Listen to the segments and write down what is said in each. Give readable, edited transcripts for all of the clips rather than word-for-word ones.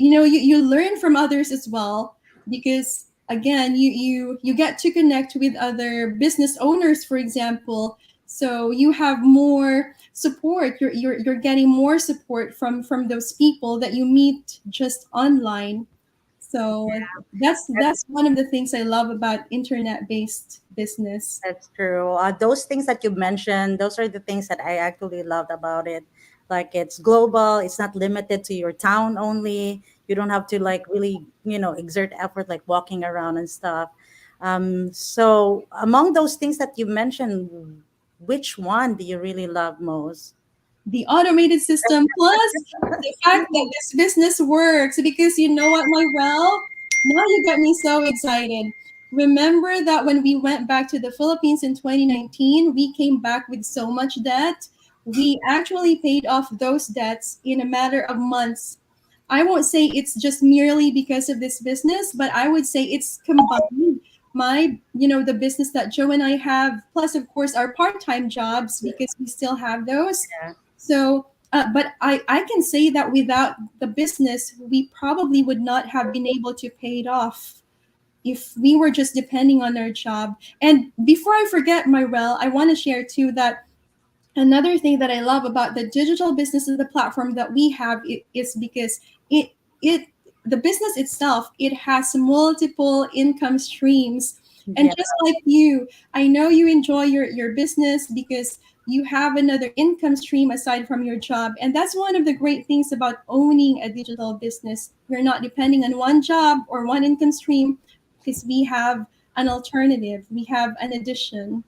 you learn from others as well, because again, you get to connect with other business owners, for example. So you have more support. You're getting more support from those people that you meet just online. So that's one of the things I love about internet based business. That's true. Those things that you mentioned, those are the things that I actually loved about it. Like it's global, it's not limited to your town only. You don't have to like really, exert effort like walking around and stuff. So among those things that you mentioned, which one do you really love most? The automated system, plus the fact that this business works, because you know what, Myrel, now you got me so excited. Remember that when we went back to the Philippines in 2019, we came back with so much debt. We actually paid off those debts in a matter of months. I won't say it's just merely because of this business, but I would say it's combined. The business that Joe and I have, plus of course our part-time jobs, because we still have those. Yeah. So, but I can say that without the business, we probably would not have been able to pay it off if we were just depending on our job. And before I forget, Myrel, I want to share too that another thing that I love about the digital business of the platform that we have is because it it the business itself, it has multiple income streams. And Yeah. just like you, I know you enjoy your business because you have another income stream aside from your job. And that's one of the great things about owning a digital business. You're not depending on one job or one income stream, because we have an alternative, we have an addition.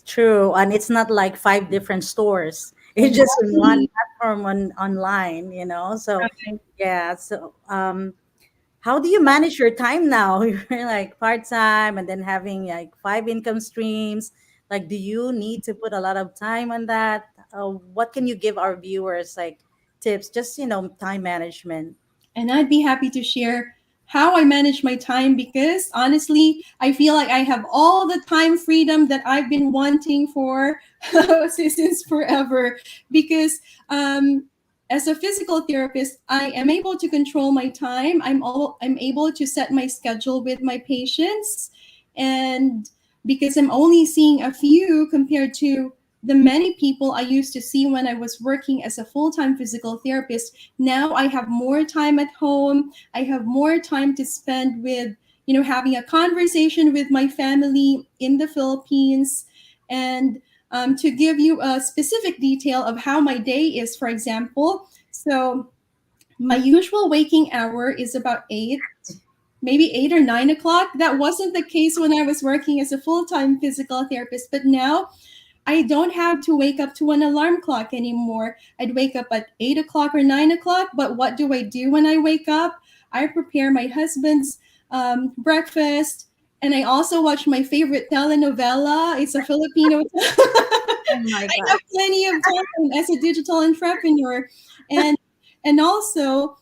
True, and it's not like five different stores. It's just in one Exactly. platform online. So Right. yeah, so how do you manage your time now? You're like part-time and then having like five income streams. Like, do you need to put a lot of time on that? What can you give our viewers like tips, just time management? And I'd be happy to share how I manage my time, because honestly, I feel like I have all the time freedom that I've been wanting for since forever. Because as a physical therapist, I am able to control my time. I'm able to set my schedule with my patients, and because I'm only seeing a few compared to the many people I used to see when I was working as a full-time physical therapist, now I have more time at home. I have more time to spend with, having a conversation with my family in the Philippines. And to give you a specific detail of how my day is, for example, so my usual waking hour is about 8, maybe 8 or 9 o'clock. That wasn't the case when I was working as a full-time physical therapist, but now I don't have to wake up to an alarm clock anymore. I'd wake up at 8 o'clock or 9 o'clock. But what do I do when I wake up? I prepare my husband's breakfast, and I also watch my favorite telenovela. It's a Filipino. Oh my I God. have plenty of time as a digital entrepreneur, and also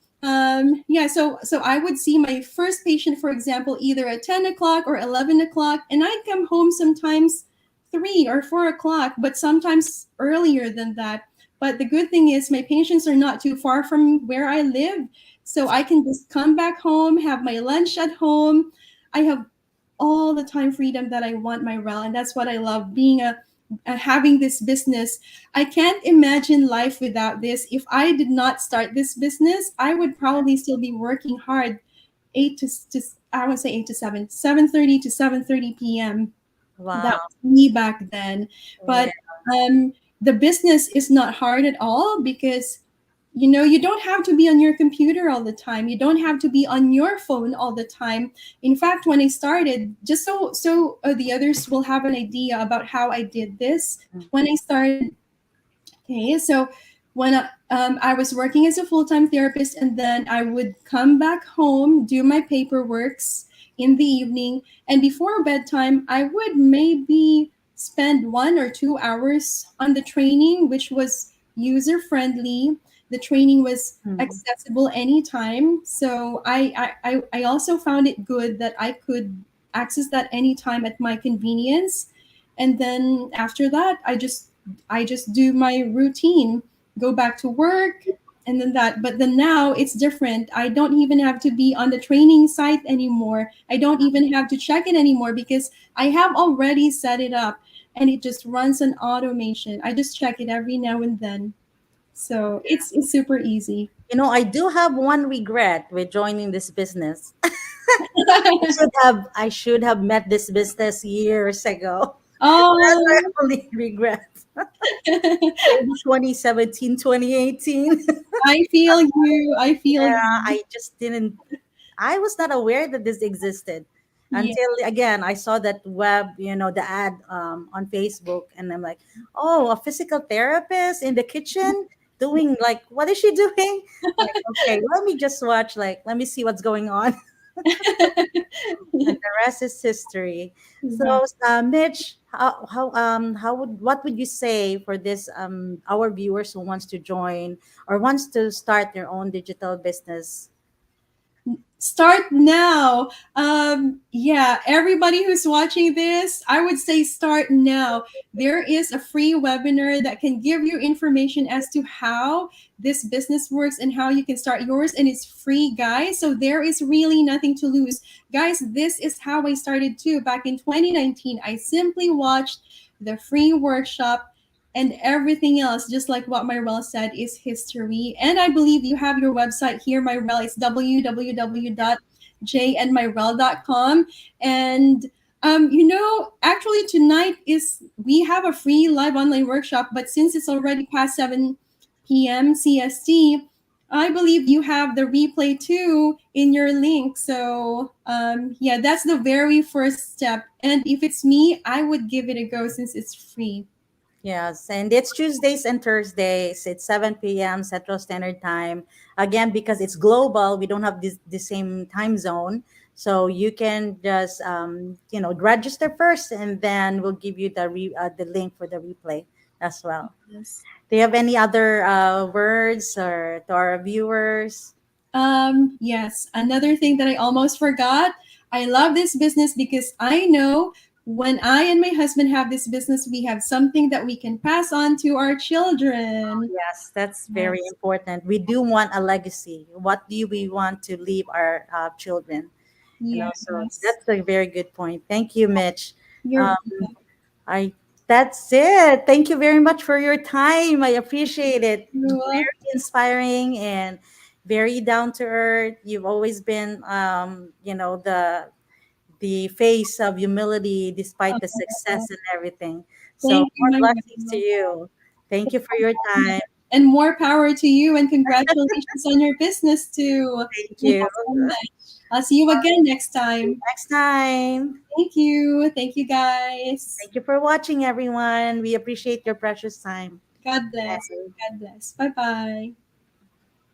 yeah. So I would see my first patient, for example, either at 10 o'clock or 11 o'clock, and I'd come home sometimes 3 or 4 o'clock, but sometimes earlier than that. But the good thing is my patients are not too far from where I live, so I can just come back home, have my lunch at home. I have all the time freedom that I want, my rel, and that's what I love, being having this business. I can't imagine life without this. If I did not start this business, I would probably still be working hard, to I would say 8 to 7, 7:30 to 7:30 p.m. That Wow. was me back then. Yeah. But um, the business is not hard at all, because you don't have to be on your computer all the time. You don't have to be on your phone all the time. In fact, when I started, just so the others will have an idea about how I did this. When I started, okay, so when I was working as a full-time therapist, and then I would come back home, do my paperworks in the evening, and before bedtime, I would maybe spend 1 or 2 hours on the training, which was user friendly. The training was Mhm. accessible anytime. So I also found it good that I could access that anytime at my convenience. And then after that, I just do my routine, go back to work, and then that. But then now it's different. I don't even have to be on the training site anymore. I don't even have to check it anymore because I have already set it up and it just runs an automation. I just check it every now and then. So it's super easy. I do have one regret with joining this business. I should have met this business years ago. That's my Oh, only regret. Maybe 2017, 2018. I feel you. I feel you. I just didn't I was not aware that this existed Yeah. until again I saw that the ad on Facebook, and I'm like, oh, a physical therapist in the kitchen doing like what is she doing? Like, okay, let me just watch, like let me see what's going on. And the rest is history. So, Right. Mitch, how would what would you say for this our viewers who wants to join or wants to start their own digital business? Start now. Yeah, everybody who's watching this, I would say start now. There is a free webinar that can give you information as to how this business works and how you can start yours, and it's free, guys. So there is really nothing to lose. Guys, this is how I started too. Back in 2019, I simply watched the free workshop, and everything else, just like what Myrell said, is history. And I believe you have your website here, Myrell. It's www.jandmyrell.com. And actually tonight is we have a free live online workshop, but since it's already past 7 p.m. CST, I believe you have the replay too in your link. So yeah, that's the very first step. And if it's me, I would give it a go since it's free. Yes, and it's Tuesdays and Thursdays. It's 7 p.m. Central Standard Time. Again, because it's global, we don't have the same time zone. So you can just register first, and then we'll give you the link for the replay as well. Yes. Do you have any other words or to our viewers? Yes, another thing that I almost forgot. I love this business because I know when I and my husband have this business, we have something that we can pass on to our children. Yes, that's very Yes, important. We do want a legacy. What do we want to leave our children? So yes. that's a very good point. Thank you, Mitch. You're Um, I That's it. Thank you very much for your time. I appreciate it. welcome. Very inspiring and very down to earth. You've always been, the face of humility despite the success and everything. So Thank you, more my blessings to love. you. Thank you for your time. And more power to you and congratulations on your business too. Thank Thank you. you so much. I'll see you again next time. Next time. Thank you. Thank you, guys. Thank you for watching, everyone. We appreciate your precious time. God bless. Bye. God bless. Bye bye.